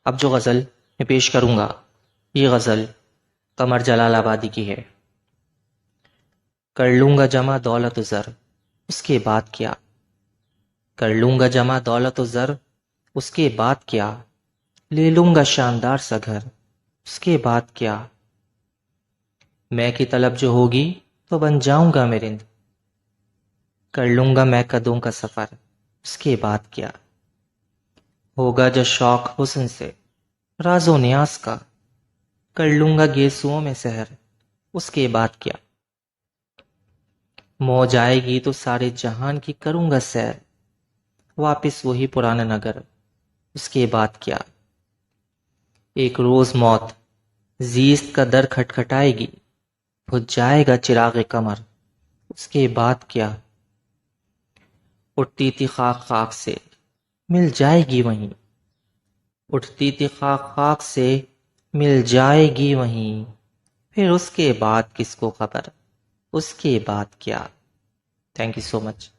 اب جو غزل میں پیش کروں گا یہ غزل قمر جلال آبادی کی ہے۔ کر لوں گا جمع دولت و زر، اس کے بعد کیا؟ کر لوں گا جمع دولت و زر، اس کے بعد کیا؟ لے لوں گا شاندار سا گھر، اس کے بعد کیا؟ میں کی طلب جو ہوگی تو بن جاؤں گا میں رند، کر لوں گا میں قدوں کا سفر، اس کے بعد کیا؟ ہوگا جو شوق حسن سے راز و نیاز کا، کر لوں گا گیسوؤں میں سحر، اس کے بعد کیا؟ موج آئے گی تو سارے جہان کی کروں گا سیر، واپس وہی پرانا نگر، اس کے بعد کیا؟ ایک روز موت زیست کا در کھٹکھٹائے گی، بجھ جائے گا چراغ قمر، اس کے بعد کیا؟ اٹھتی تھی خاک خاک سے مل جائے گی وہیں، اٹھتی تھی خاک خاک سے مل جائے گی وہیں، پھر اس کے بعد کس کو خبر، اس کے بعد کیا؟ Thank you so much.